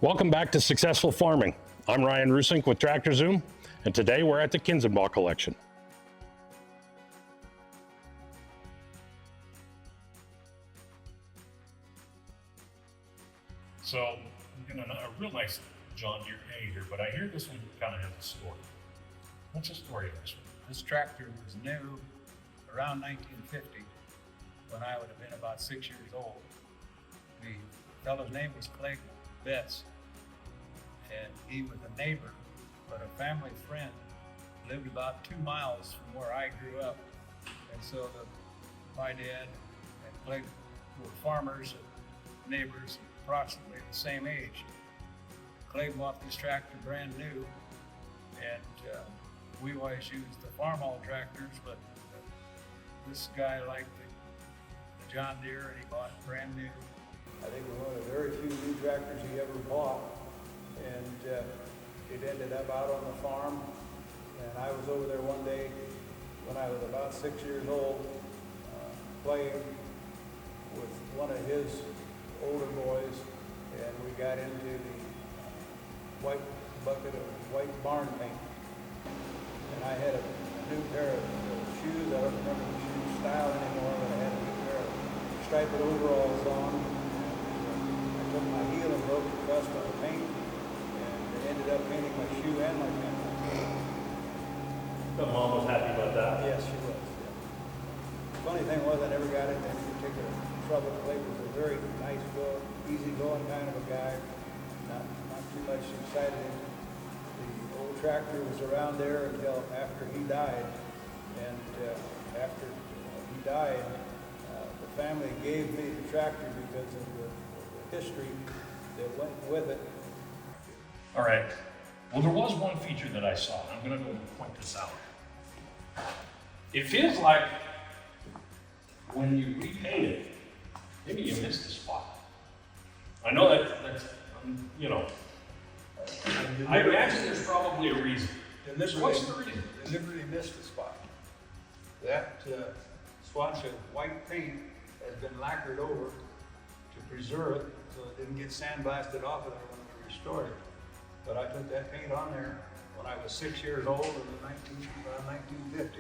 Welcome back to Successful Farming. I'm Ryan Roossinck with Tractor Zoom, and today we're at the Kinzenbaw collection. So, a real nice John Deere A here, but I hear this one kind of has a story. What's the story of this one? This tractor was new around 1950 when I would have been about 6 years old. The fellow's name was Clay Betts, and he was a neighbor, but a family friend, lived about 2 miles from where I grew up. And so my dad and Clay were farmers, neighbors, approximately the same age. Clay bought this tractor brand new, and we always used the farm-haul tractors, but this guy liked the John Deere, and he bought brand new. I think we're one of the very few new tractors he ever bought, and it ended up out on the farm. And I was over there one day when I was about 6 years old, playing with one of his older boys, and we got into the white bucket of white barn paint. And I had a new pair of shoes. I don't remember the shoe style anymore, but I had a new pair of striped overalls on. I took my heel and broke the crust on the paint, and it ended up painting my shoe and my pants. The mom was happy about that. Yes, she was. Yeah. Funny thing was, I never got into any particular trouble. Clay was a very nice, easy-going kind of a guy. Not too much excited. The old tractor was around there until after he died, and after he died, the family gave me the tractor because of the history that went with it. All right. Well, there was one feature that I saw, and I'm going to go and point this out. It feels like when you repaint it, maybe you missed a spot. I know that's I imagine there's probably a reason. What's the reason? Deliberately missed a spot. That swatch of white paint has been lacquered over to preserve it so it didn't get sandblasted off of there when we restored it. But I put that paint on there when I was 6 years old in around 1950.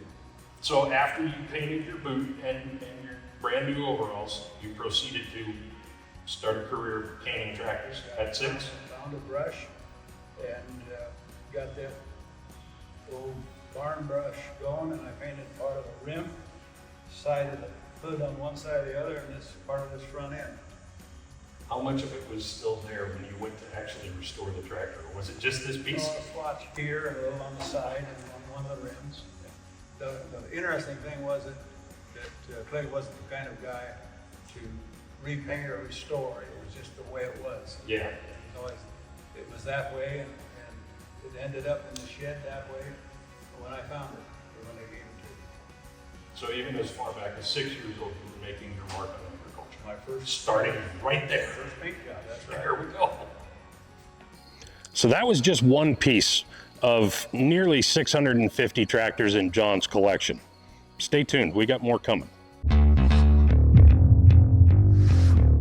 So after you painted your boot and your brand new overalls, you proceeded to start a career painting tractors at 6? Found a brush and got that old barn brush going, and I painted part of the rim, side of the hood on one side or the other, and this part of this front end. How much of it was still there when you went to actually restore the tractor? Or was it just this piece? A swatch here and a little on the side and on one of the rims. The interesting thing was that Clay wasn't the kind of guy to repaint or restore. It was just the way it was. Yeah. So it was that way, and it ended up in the shed that way when I found it, or when they gave it to me. So even as far back as 6 years old, you were making your mark on agriculture. My first starting right there. First paint job, that's right. There we go. So that was just one piece of nearly 650 tractors in John's collection. Stay tuned, we got more coming.